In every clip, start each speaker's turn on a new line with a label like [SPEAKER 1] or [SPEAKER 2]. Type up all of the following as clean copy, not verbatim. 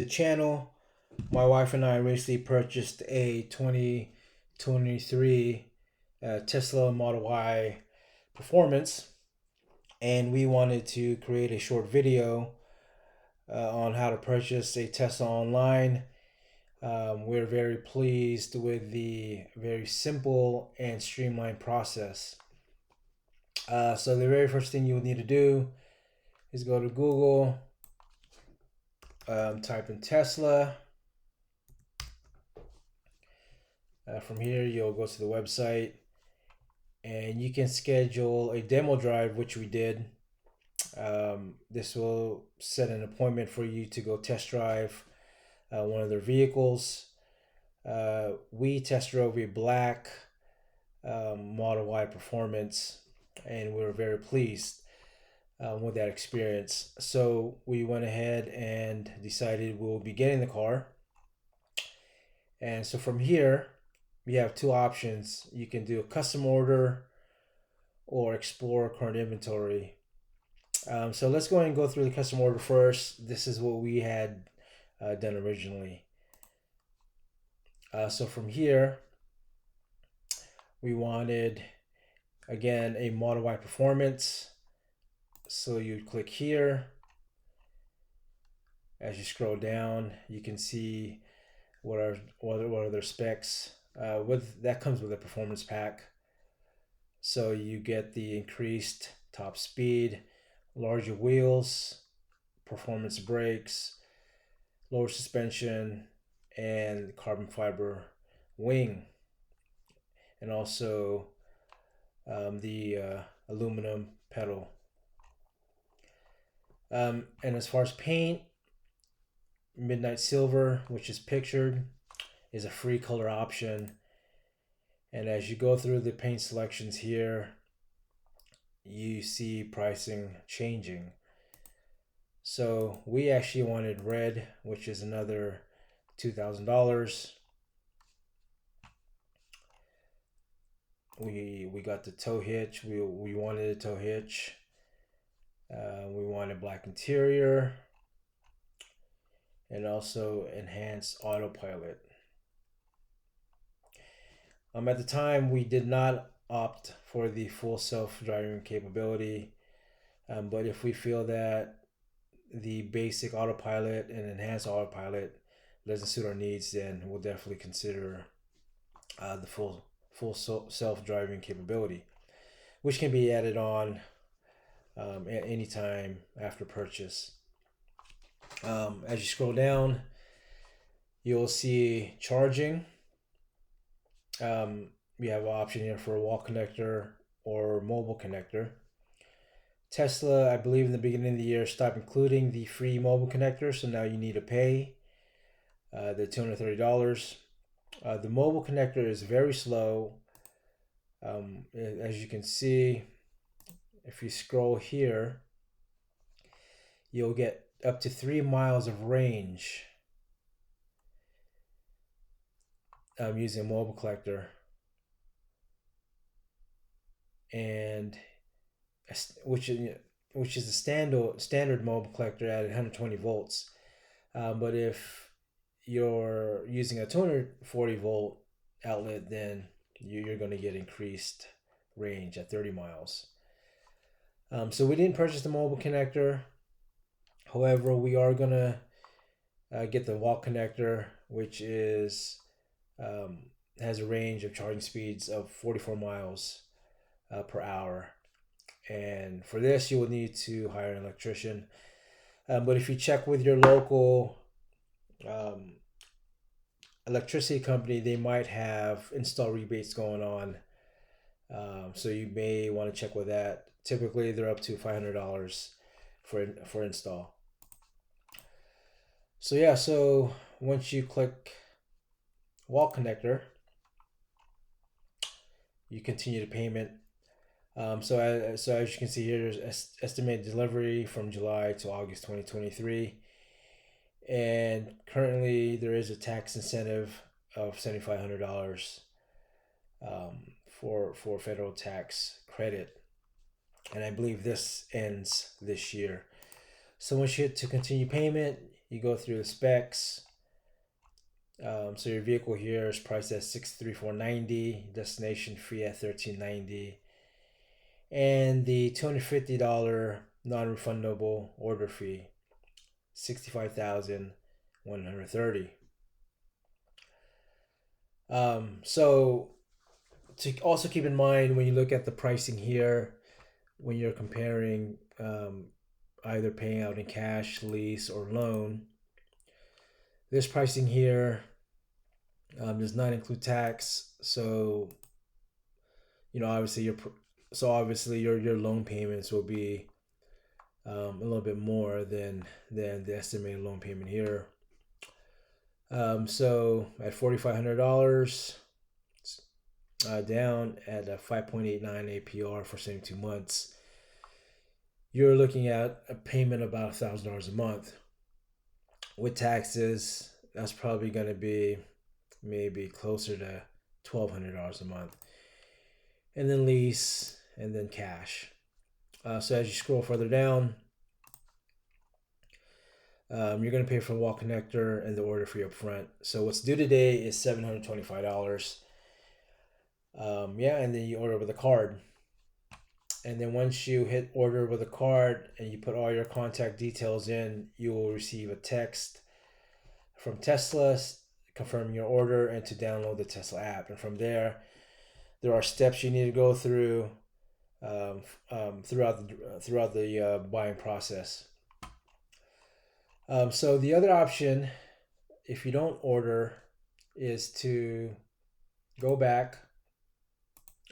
[SPEAKER 1] The channel. My wife and I recently purchased a 2023 Tesla Model Y Performance, and we wanted to create a short video on how to purchase a Tesla online. We're very pleased with the very simple and streamlined process. So the very first thing you will need to do is go to Google, type in Tesla. From here, you'll go to the website and you can schedule a demo drive, which we did. This will set an appointment for you to go test drive one of their vehicles. We test drove a black Model Y Performance, and we were very pleased with that experience. So we went ahead and decided we'll be getting the car. And so from here, we have two options. You can do a custom order or explore current inventory. So let's go ahead and go through the custom order first. This is what we had done originally. So from here, we wanted, again, a Model Y Performance. So you click here. As you scroll down, you can see what are their specs. With that comes with a performance pack. So you get the increased top speed, larger wheels, performance brakes, lower suspension, and carbon fiber wing, and also the aluminum pedal. And as far as paint, midnight silver, which is pictured, is a free color option. And as you go through the paint selections here, you see pricing changing. So we actually wanted red, which is another $2,000. We got the tow hitch. We wanted a tow hitch. We wanted black interior, and also enhanced autopilot. At the time, we did not opt for the full self-driving capability, but if we feel that the basic autopilot and enhanced autopilot doesn't suit our needs, then we'll definitely consider the full self-driving capability, which can be added on at any time after purchase. As you scroll down, you'll see charging. We have an option here for a wall connector or mobile connector. Tesla, I believe in the beginning of the year, stopped including the free mobile connector, so now you need to pay the $230. The mobile connector is very slow. As you can see, if you scroll here, you'll get up to 3 miles of range using a mobile collector, and which is the standard mobile collector at 120 volts. But if you're using a 240 volt outlet, then you're going to get increased range at 30 miles. So we didn't purchase the mobile connector. However, we are going to get the wall connector, which is has a range of charging speeds of 44 miles per hour. And for this, you will need to hire an electrician. But if you check with your local electricity company, they might have install rebates going on. So you may want to check with that. Typically, they're up to $500 for install. So yeah, so once you click wall connector, you continue the payment. So as you can see here, there's estimated delivery from July to August 2023, and currently there is a tax incentive of $7,500 for federal tax credit, and I believe this ends this year. So once you hit to continue payment, You go through the specs. So your vehicle here is priced at $63,490, destination fee at $1390, and the $250 non-refundable order fee, $65,130. So to also keep in mind when you look at the pricing here, when you're comparing either paying out in cash, lease, or loan, this pricing here does not include tax. So obviously your loan payments will be a little bit more than the estimated loan payment here. So at $4,500 down at a 5.89 APR for 72 months, you're looking at a payment about $1,000 a month. With taxes, that's probably going to be maybe closer to $1,200 a month. And then lease, and then cash. So as you scroll further down, you're going to pay for the wall connector and the order fee up front. So what's due today is $725. And then you order with a card. And then once you hit order with a card and you put all your contact details in, you will receive a text from Tesla confirming your order and to download the Tesla app. And from there are steps you need to go through throughout the buying process. So the other option, if you don't order, is to go back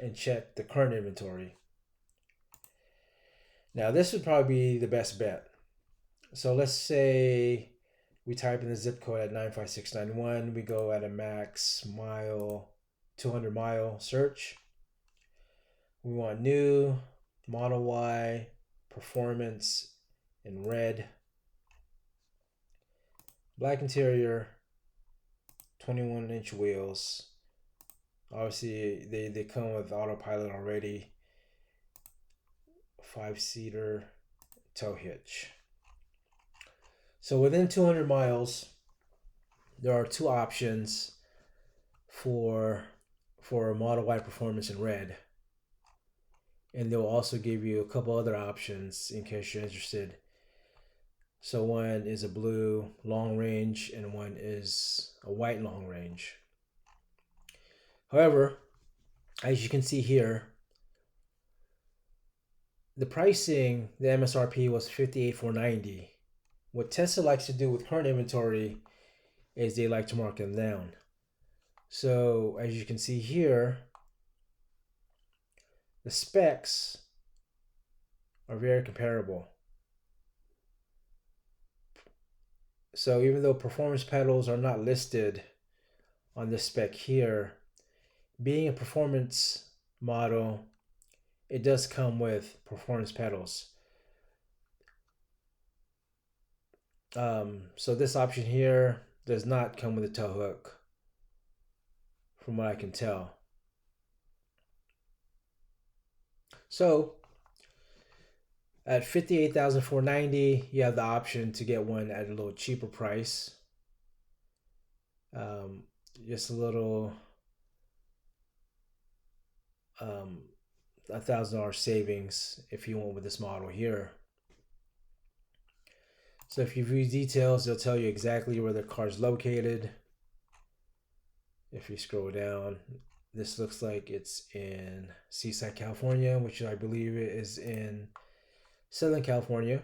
[SPEAKER 1] and check the current inventory. Now this would probably be the best bet. So let's say we type in the zip code at 95691. We go at a max 200 mile search. We want new, Model Y, performance in red, black interior, 21-inch wheels. Obviously, they come with autopilot already. 5-seater tow hitch. So within 200 miles, there are two options for a Model Y performance in red. And they'll also give you a couple other options in case you're interested. So one is a blue long range and one is a white long range. However, as you can see here, the pricing, the MSRP was $58,490. What Tesla likes to do with current inventory is they like to mark them down. So as you can see here, the specs are very comparable. So even though performance pedals are not listed on this spec here, being a performance model, it does come with performance pedals. So this option here does not come with a tow hook, from what I can tell. So at $58,490, you have the option to get one at a little cheaper price. Just a little $1,000 savings if you went with this model here. So if you view details, they'll tell you exactly where the car is located. If you scroll down, this looks like it's in Seaside, California, which I believe is in Southern California.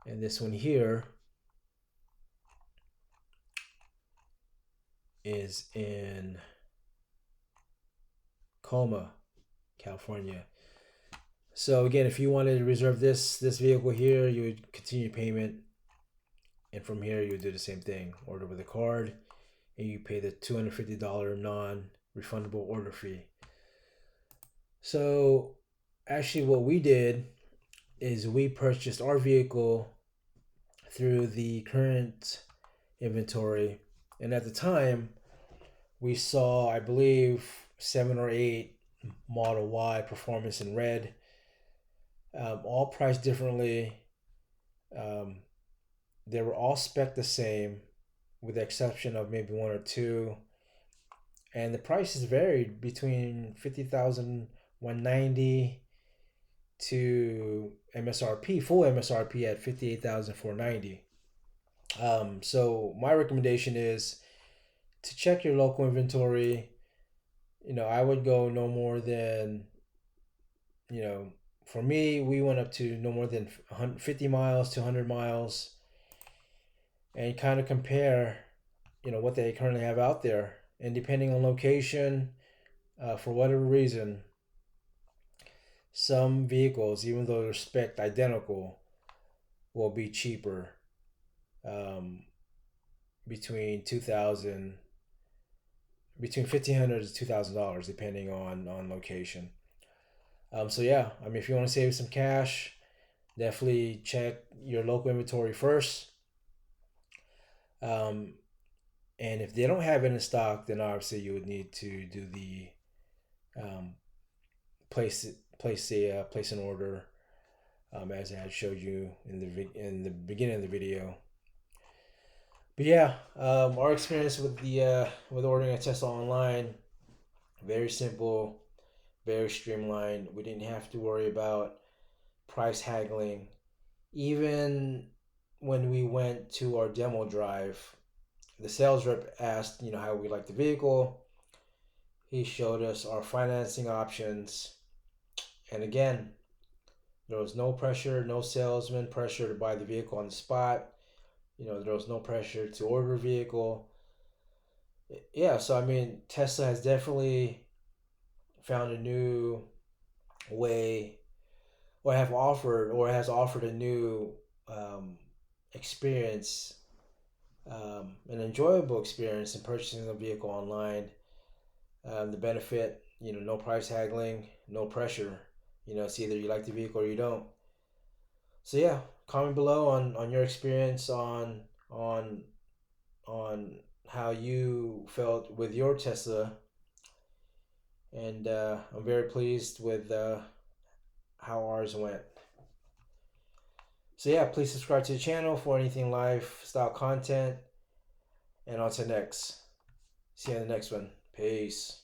[SPEAKER 1] And this one here is in Colma, California. So again, if you wanted to reserve this vehicle here, you would continue payment, and from here you would do the same thing. Order with a card, and you pay the $250 non-refundable order fee. So actually what we did is we purchased our vehicle through the current inventory, and at the time we saw, I believe, 7 or 8 Model Y performance in red, all priced differently. They were all spec the same, with the exception of maybe one or two, and the prices varied between 50,000 190 to MSRP, full MSRP at 58,490. So my recommendation is to check your local inventory. I would go no more than, you know, for me, we went up to no more than 50 miles to 100 miles and kind of compare, what they currently have out there. And depending on location, for whatever reason, some vehicles, even though they're spec identical, will be cheaper, um, between 2000 between $1,500 to $2,000 depending on location. So yeah, I mean, if you want to save some cash, definitely check your local inventory first. Um, and if they don't have it in stock, then obviously you would need to do the, um, place an order, as I had showed you in the beginning of the video. But yeah, our experience with ordering a Tesla online, very simple, very streamlined. We didn't have to worry about price haggling. Even when we went to our demo drive, the sales rep asked, how we like the vehicle. He showed us our financing options. And again, there was no pressure, no salesman pressure to buy the vehicle on the spot. There was no pressure to order a vehicle. Yeah, so I mean, Tesla has definitely found a new way, or has offered a new, um, experience, an enjoyable experience in purchasing a vehicle online. The benefit, no price haggling, no pressure. It's either you like the vehicle or you don't. So yeah, comment below on your experience on on how you felt with your Tesla, and I'm very pleased with how ours went. So yeah, please subscribe to the channel for anything lifestyle content, and on to next. See you in the next one. Peace.